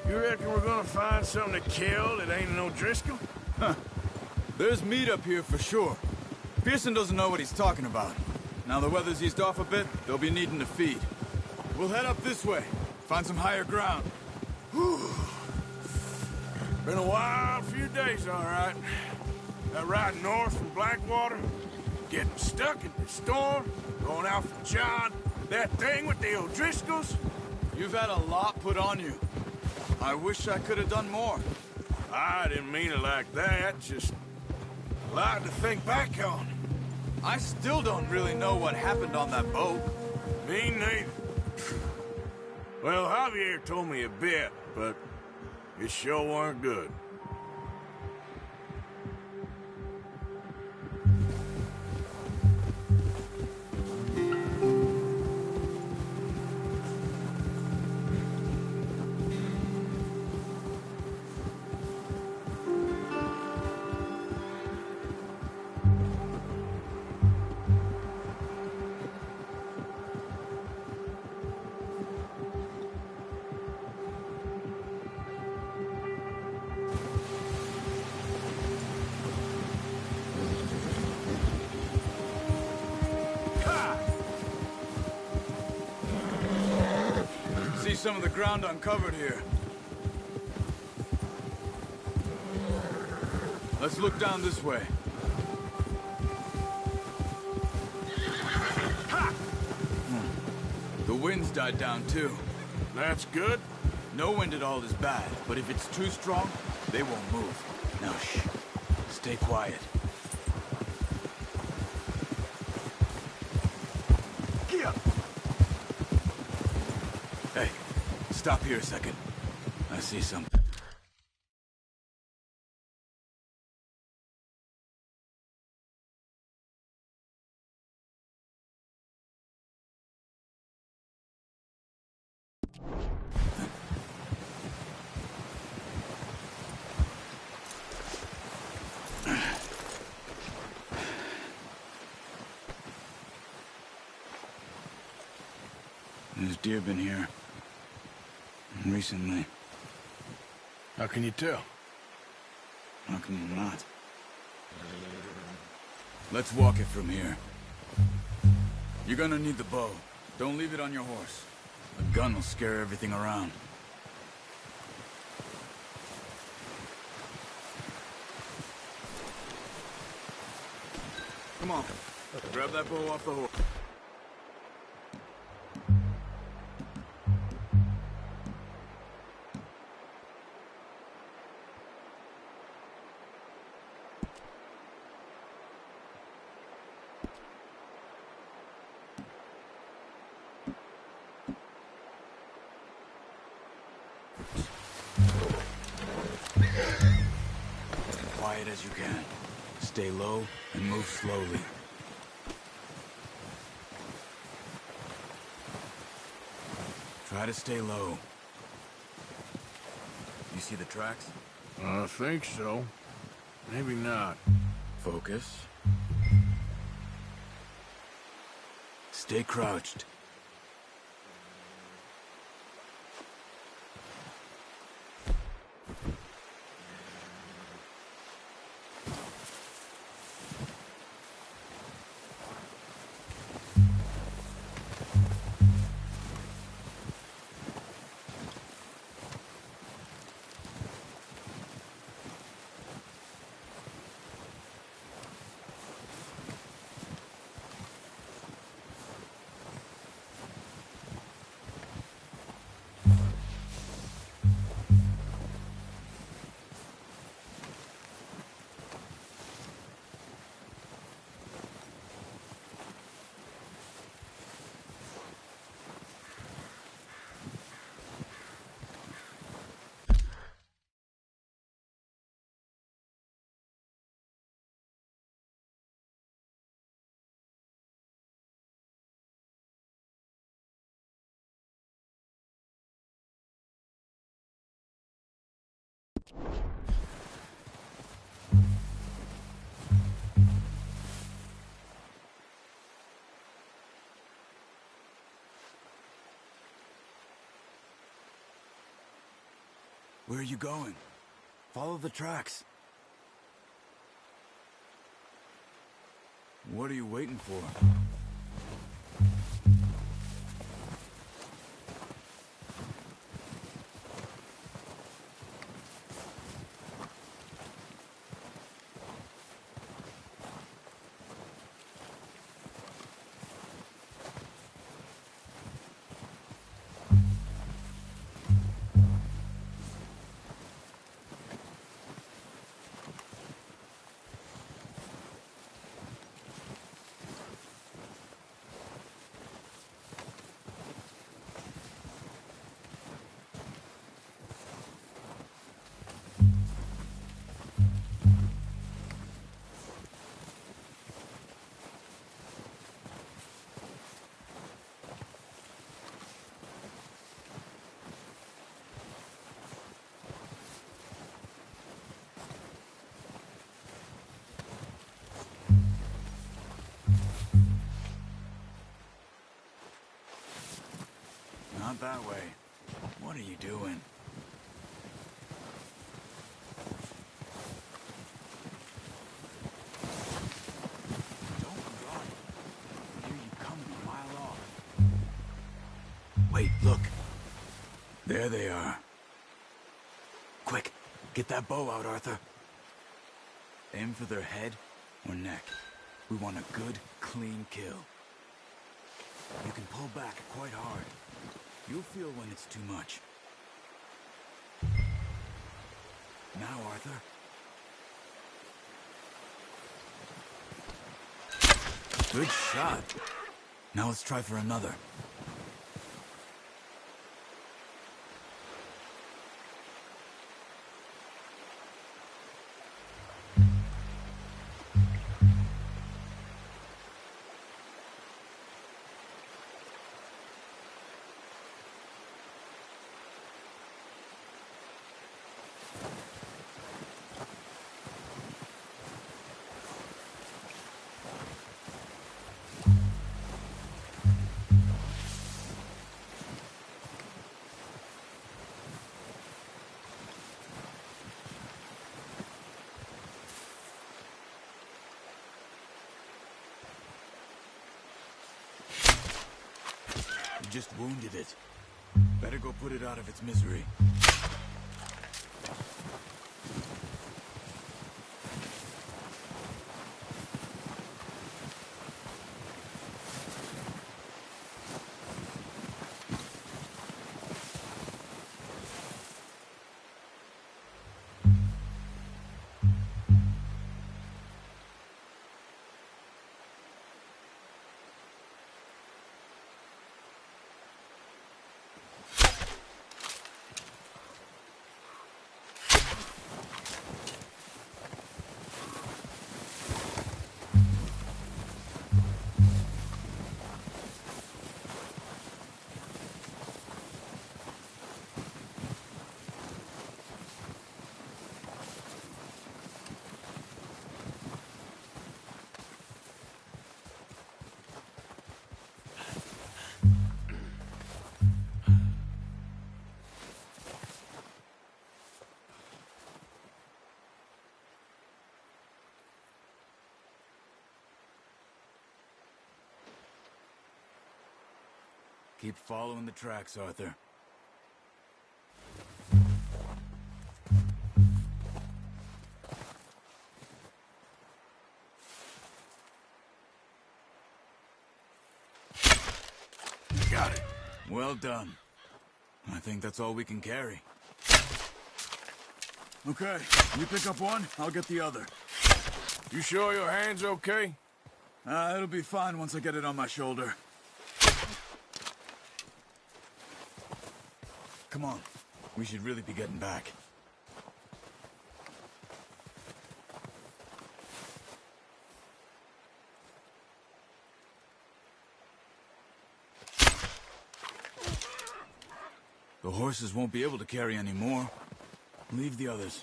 You reckon we're gonna find something to kill that ain't no Driscoll? Huh. There's meat up here for sure. Pearson doesn't know what he's talking about. Now the weather's eased off a bit, they'll be needing to feed. We'll head up this way, find some higher ground. Whew. Been a wild few days, all right. That ride north from Blackwater, getting stuck in the storm, going out from John, that thing with the O'Driscolls. You've had a lot put on you. I wish I could have done more. I didn't mean it like that, just a lot to think back on. I still don't really know what happened on that boat. Me neither. Well, Javier told me a bit, but it sure weren't good. See some of the ground uncovered here. Let's look down this way. Ha! The wind's died down too. That's good. No wind at all is bad, but if it's too strong, they won't move. Now shh. Stay quiet. Get up! Hey, stop here a second. I see something. There's deer been here. Recently. How can you tell? How can you not? Let's walk it from here. You're gonna need the bow. Don't leave it on your horse. A gun will scare everything around. Come on. Grab that bow off the horse. Quiet as you can. Stay low and move slowly. Try to stay low. You see the tracks? I think so. Maybe not. Focus. Stay crouched. Where are you going? Follow the tracks. What are you waiting for? Not that way. What are you doing? Don't run. I hear you coming a mile off. Wait, look. There they are. Quick, get that bow out, Arthur. Aim for their head or neck. We want a good, clean kill. You can pull back quite hard. You'll feel when it's too much. Now, Arthur. Good shot. Now let's try for another. You just wounded it. Better go put it out of its misery. Keep following the tracks, Arthur. Got it. Well done. I think that's all we can carry. Okay, you pick up one, I'll get the other. You sure your hand's okay? It'll be fine once I get it on my shoulder. Come on. We should really be getting back. The horses won't be able to carry any more. Leave the others.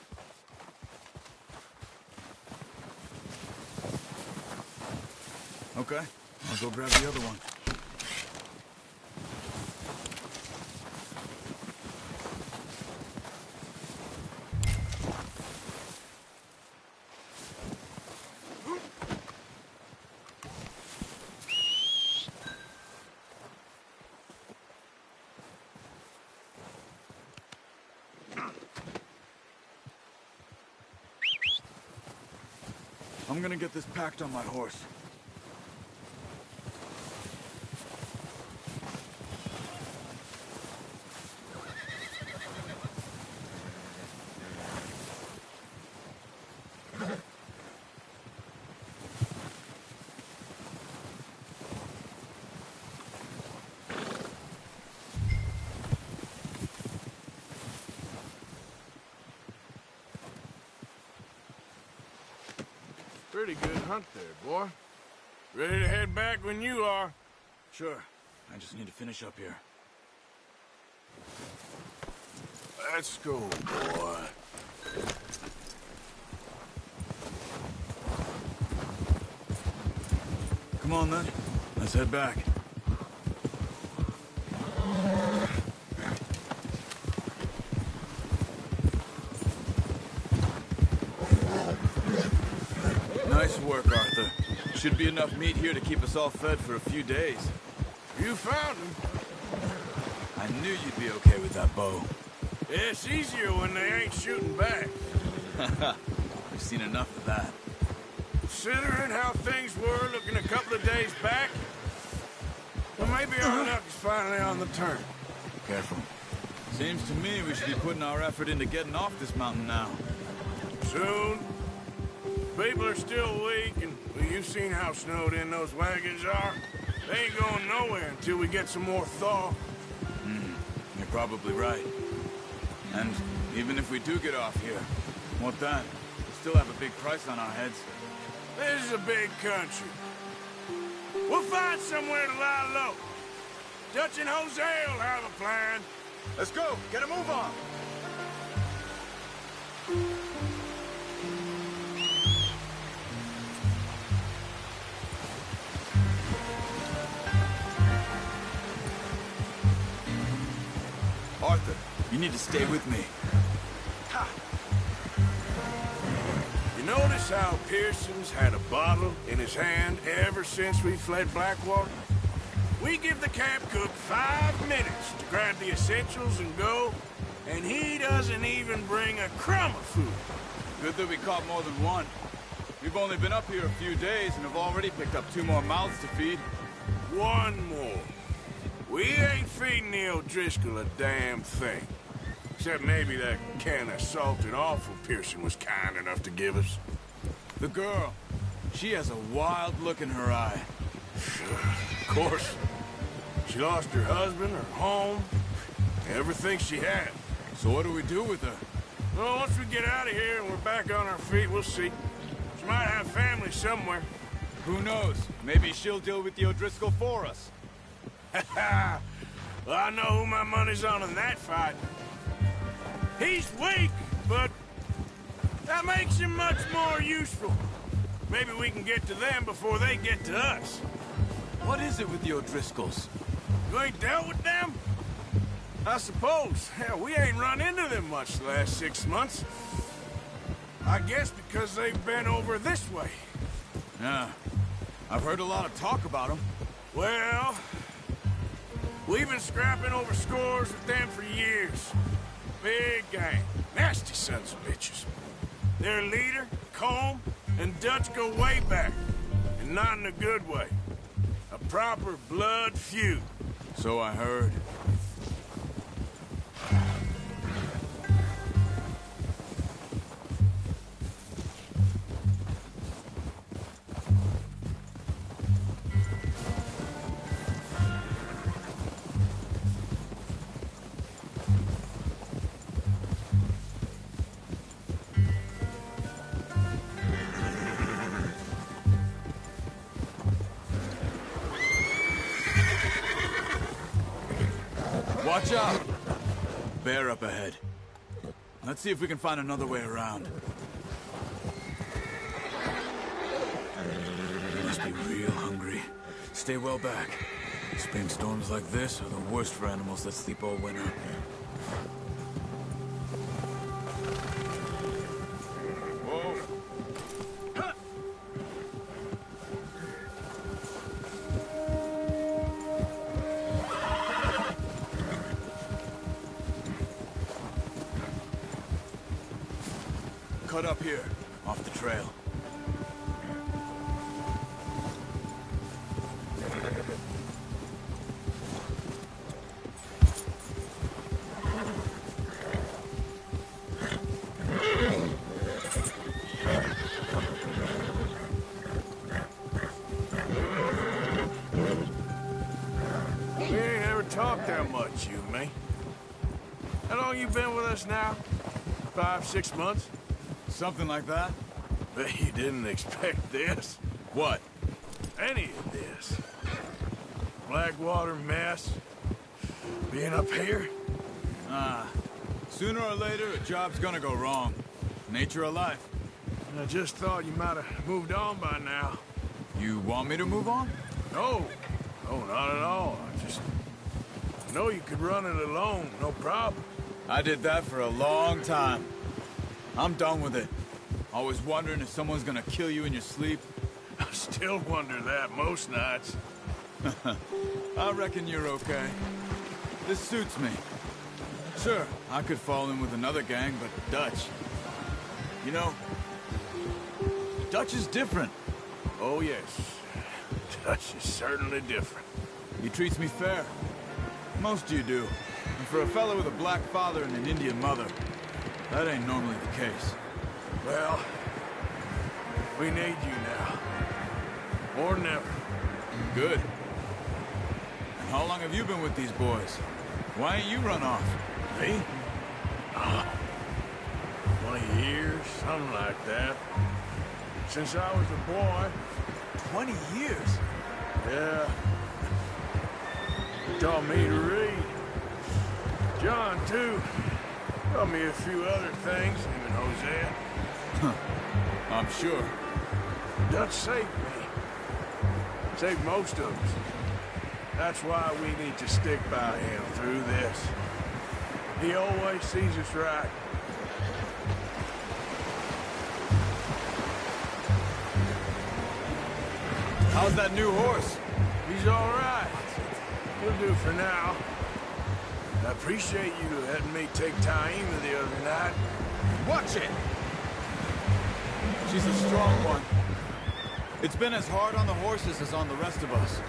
Okay, I'll go grab the other one. I'm gonna get this packed on my horse. Pretty good hunt there, boy. Ready to head back when you are. Sure. I just need to finish up here. Let's go, boy. Come on, then. Let's head back. Nice work, Arthur. Should be enough meat here to keep us all fed for a few days. You found him. I knew you'd be okay with that bow. It's easier when they ain't shooting back. We've seen enough of that. Considering how things were looking a couple of days back, well, maybe our luck is finally on the turn. Careful. Seems to me we should be putting our effort into getting off this mountain now. Soon. People are still weak, and well, you've seen how snowed in those wagons are. They ain't going nowhere until we get some more thaw. You're probably right. And even if we do get off here, what then? We still have a big price on our heads. This is a big country. We'll find somewhere to lie low. Dutch and Jose will have a plan. Let's go! Get a move on! Arthur, you need to stay with me. Ha! You notice how Pearson's had a bottle in his hand ever since we fled Blackwater? We give the camp cook 5 minutes to grab the essentials and go, and he doesn't even bring a crumb of food. Good that we caught more than one. We've only been up here a few days and have already picked up 2 more mouths to feed. One more. We ain't feeding the O'Driscoll a damn thing. Except maybe that can of salted offal Pearson was kind enough to give us. The girl, she has a wild look in her eye. Of course. She lost her husband, her home, everything she had. So what do we do with her? Well, once we get out of here and we're back on our feet, we'll see. She might have family somewhere. Who knows? Maybe she'll deal with the O'Driscoll for us. Well, I know who my money's on in that fight. He's weak, but that makes him much more useful. Maybe we can get to them before they get to us. What is it with the O'Driscolls? You ain't dealt with them? I suppose. Hell, we ain't run into them much the last 6 months. I guess because they've been over this way. Yeah. I've heard a lot of talk about them. Well, we've been scrapping over scores with them for years. Big gang. Nasty sons of bitches. Their leader, Combe, and Dutch go way back. And not in a good way. A proper blood feud. So I heard. Watch out! Bear up ahead. Let's see if we can find another way around. They must be real hungry. Stay well back. Spring storms like this are the worst for animals that sleep all winter. Cut up here, off the trail. long you been with us now? 5, 6 months? Something like that? Bet you didn't expect this. What? Any of this. Blackwater mess. Being up here? Sooner or later, a job's gonna go wrong. Nature of life. I just thought you might have moved on by now. You want me to move on? No. No, not at all. I just know you could run it alone, no problem. I did that for a long time. I'm done with it. Always wondering if someone's gonna kill you in your sleep. I still wonder that most nights. I reckon you're okay. This suits me. Sure, I could fall in with another gang, but Dutch... You know, Dutch is different. Oh, yes. Dutch is certainly different. He treats me fair. Most of you do. And for a fellow with a black father and an Indian mother, that ain't normally the case. Well, we need you now. More than ever. Good. And how long have you been with these boys? Why ain't you run off? Me? 20 years, something like that. Since I was a boy. 20 years? Yeah. Taught me to read. John, too. Taught me a few other things, him and Hosea. I'm sure. Dutch saved me. Saved most of us. That's why we need to stick by him through this. He always sees us right. How's that new horse? He's all right. He'll do for now. I appreciate you letting me take Taima the other night. Watch it! She's a strong one. It's been as hard on the horses as on the rest of us.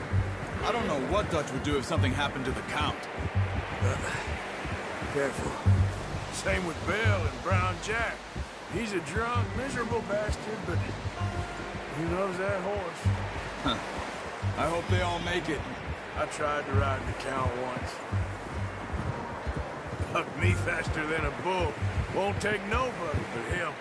I don't know what Dutch would do if something happened to the Count. Careful. Same with Bill and Brown Jack. He's a drunk, miserable bastard, but he loves that horse. Huh. I hope they all make it. I tried to ride the Count once. Bucked me faster than a bull. Won't take nobody but him.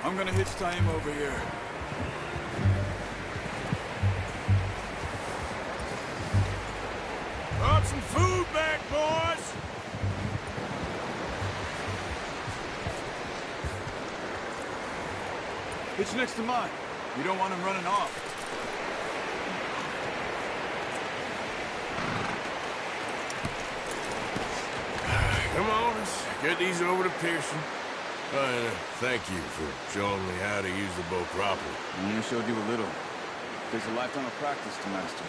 I'm gonna hitch Taima over here. Brought some food back, boys! Hitch next to mine. You don't want him running off. Come on, let's get these over to Pearson. Thank you for showing me how to use the bow properly. I only showed you a little. Takes a lifetime of practice to master.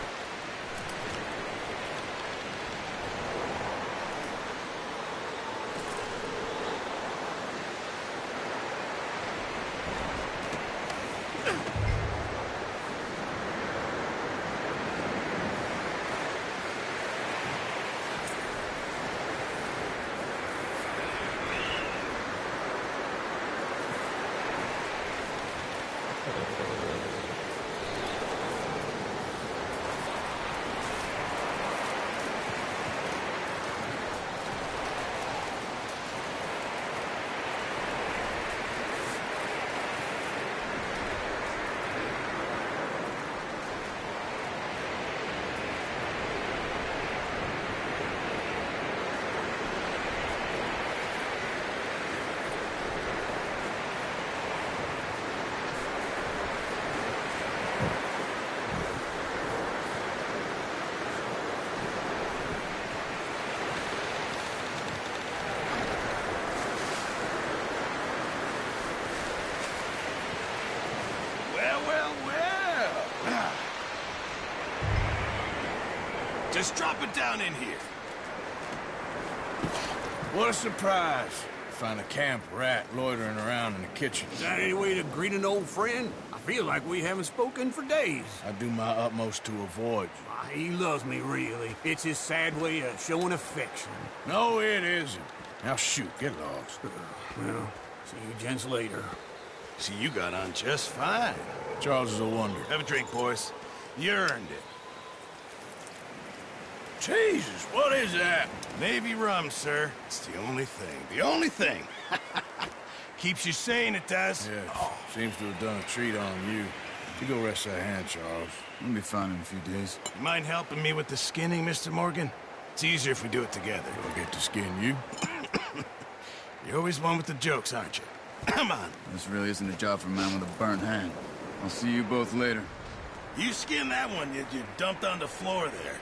Just drop it down in here. What a surprise. Find a camp rat loitering around in the kitchen. Is that any way to greet an old friend? I feel like we haven't spoken for days. I do my utmost to avoid you. He loves me, really. It's his sad way of showing affection. No, it isn't. Now shoot, get lost. Well, see you gents later. See, you got on just fine. Charles is a wonder. Have a drink, boys. You earned it. Jesus, what is that? Navy rum, sir. It's the only thing. The only thing. Keeps you sane, it does. Yeah, seems to have done a treat on you. You go rest that hand, Charles. We'll be fine in a few days. You mind helping me with the skinning, Mr. Morgan? It's easier if we do it together. I'll get to skin you. You're always one with the jokes, aren't you? Come on. This really isn't a job for a man with a burnt hand. I'll see you both later. You skinned that one you dumped on the floor there.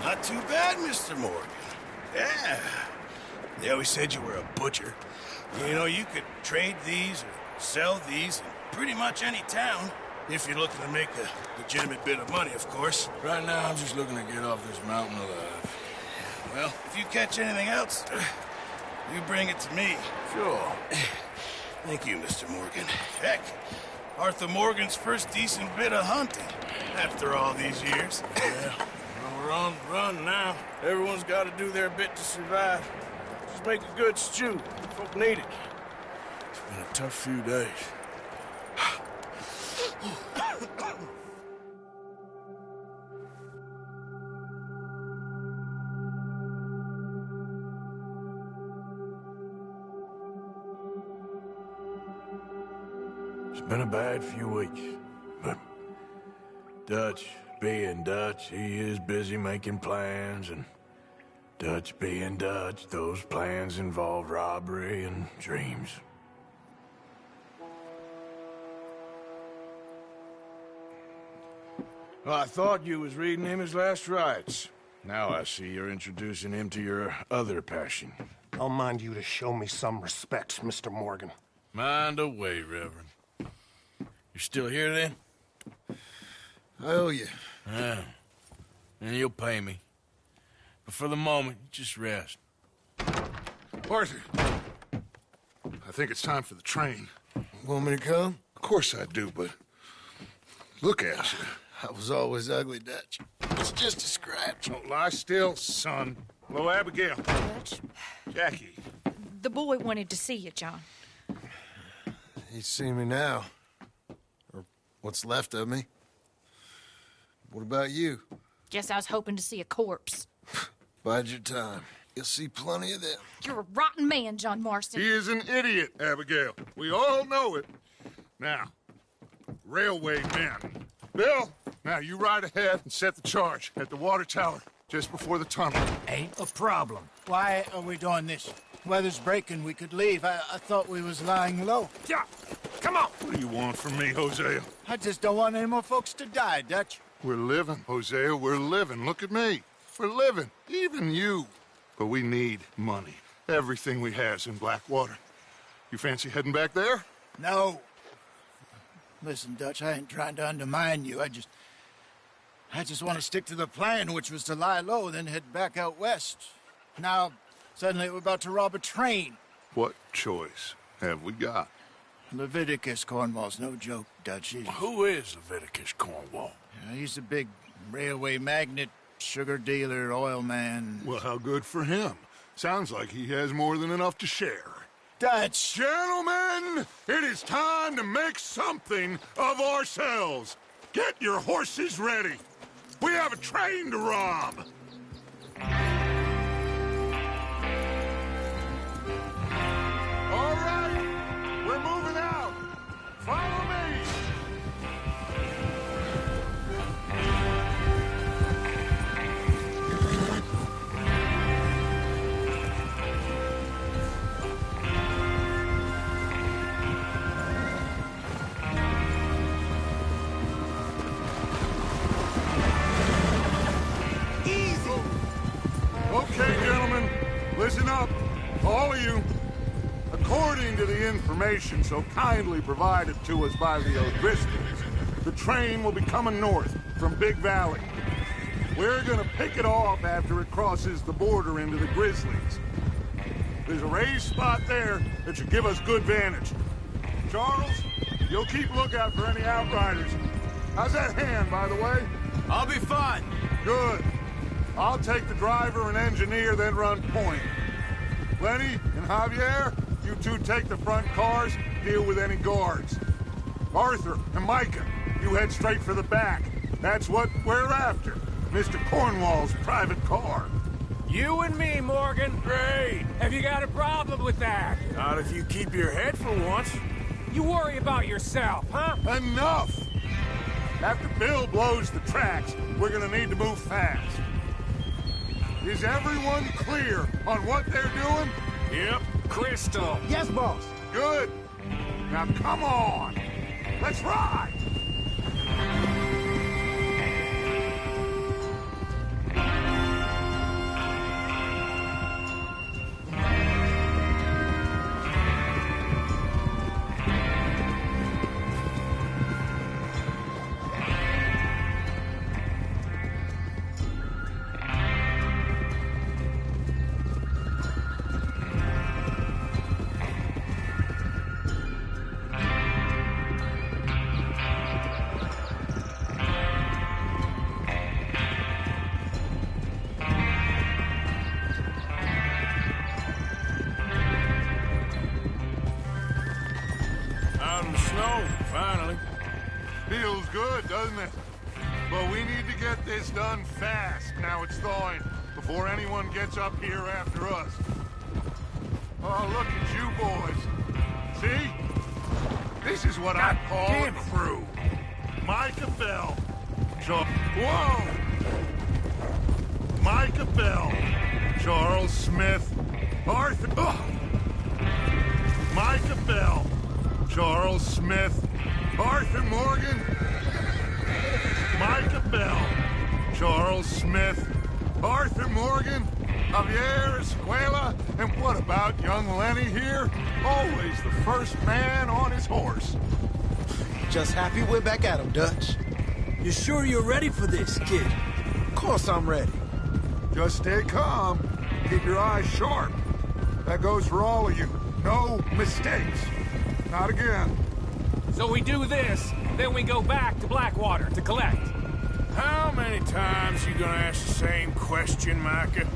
Not too bad, Mr. Morgan. Yeah. They always said you were a butcher. You know, you could trade these or sell these in pretty much any town, if you're looking to make a legitimate bit of money, of course. Right now, I'm just looking to get off this mountain alive. Well, if you catch anything else, you bring it to me. Sure. Thank you, Mr. Morgan. Heck, Arthur Morgan's first decent bit of hunting after all these years. Yeah. Well, we're on the run now. Everyone's got to do their bit to survive. Just make a good stew. Folk need it. It's been a tough few days. It's been a bad few weeks, but Dutch being Dutch, he is busy making plans, and Dutch being Dutch, those plans involve robbery and dreams. Well, I thought you was reading him his last rites. Now I see you're introducing him to your other passion. I'll mind you to show me some respect, Mr. Morgan. Mind away, Reverend. You're still here, then? I owe you. Yeah. And you'll pay me. But for the moment, just rest. Arthur, I think it's time for the train. Want me to come? Of course I do, but look at you. I was always ugly, Dutch. It's just a scratch. Don't lie still, son. Hello, Abigail. Dutch, Jackie. the boy wanted to see you, John. He's seen me now. Or what's left of me. What about you? Guess I was hoping to see a corpse. Bide your time. You'll see plenty of them. You're a rotten man, John Marston. He is an idiot, Abigail. We all know it. Now, railway men. Bill, now you ride ahead and set the charge at the water tower just before the tunnel. Ain't a problem. Why are we doing this? Weather's breaking. We could leave. I thought we was lying low. Yeah, come on. What do you want from me, Hosea? I just don't want any more folks to die, Dutch. We're living, Hosea. We're living. Look at me. We're living. Even you. But we need money. Everything we has in Blackwater. You fancy heading back there? No. Listen, Dutch, I ain't trying to undermine you. I just want to stick to the plan, which was to lie low, then head back out west. Now, suddenly we're about to rob a train. What choice have we got? Leviticus Cornwall's no joke, Dutch. Who is Leviticus Cornwall? He's a big railway magnate, sugar dealer, oil man. Well, how good for him. Sounds like he has more than enough to share. Dutch! Gentlemen, it is time to make something of ourselves. Get your horses ready. We have a train to rob. All right, we're moving out. Follow me. Okay, gentlemen, listen up, all of you. According to the information so kindly provided to us by the O'Driscolls, the train will be coming north from Big Valley. We're gonna pick it off after it crosses the border into the Grizzlies. There's a raised spot there that should give us good vantage. Charles, you'll keep lookout for any outriders. How's that hand, by the way? I'll be fine. Good. I'll take the driver and engineer, then run point. Lenny and Javier, you two take the front cars, deal with any guards. Arthur and Micah, you head straight for the back. That's what we're after. Mr. Cornwall's private car. You and me, Morgan. Great. Have you got a problem with that? Not if you keep your head for once. You worry about yourself, huh? Enough! After Bill blows the tracks, we're gonna need to move fast. Is everyone clear on what they're doing? Yep. Crystal. Yes, boss. Good. Now come on. Let's ride! Out in the snow, finally. Feels good, doesn't it? But we need to get this done fast, now it's thawing, before anyone gets up here after us. Oh, look at you boys. See? This is what I call a crew. Micah Bell. Whoa! Micah Bell. Charles Smith. Arthur... Micah Bell. Charles Smith. Arthur Morgan. Micah Bell. Charles Smith. Arthur Morgan. Javier Escuela. And what about young Lenny here? Always the first man on his horse. Just happy we're back at him, Dutch. You sure you're ready for this, kid? Of course I'm ready. Just stay calm. Keep your eyes sharp. That goes for all of you. No mistakes. Not again. So we do this, then we go back to Blackwater to collect. How many times you gonna ask the same question, Micah?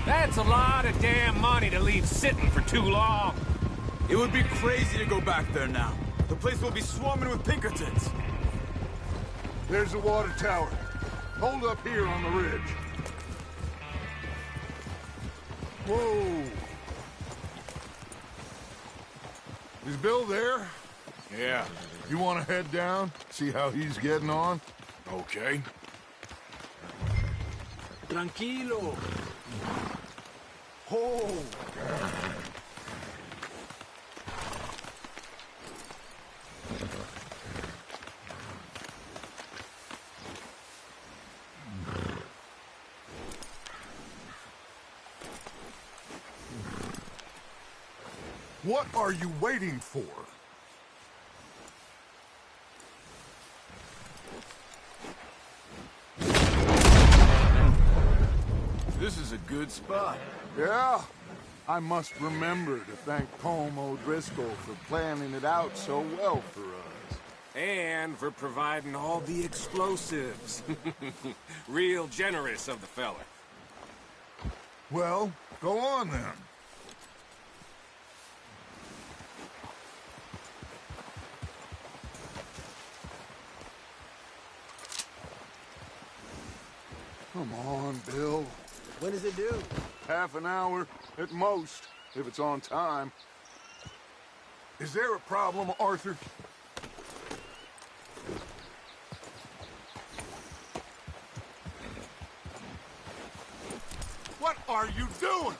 That's a lot of damn money to leave sitting for too long. It would be crazy to go back there now. The place will be swarming with Pinkertons. There's the water tower. Hold up here on the ridge. Whoa. Is Bill there? Yeah. You want to head down, see how he's getting on? Okay. Tranquilo. Oh. What are you waiting for? This is a good spot. Yeah, I must remember to thank Colm O'Driscoll for planning it out so well for us. And for providing all the explosives. Real generous of the fella. Well, go on then. Come on, Bill. When does it due? Half an hour at most, if it's on time. Is there a problem, Arthur? What are you doing?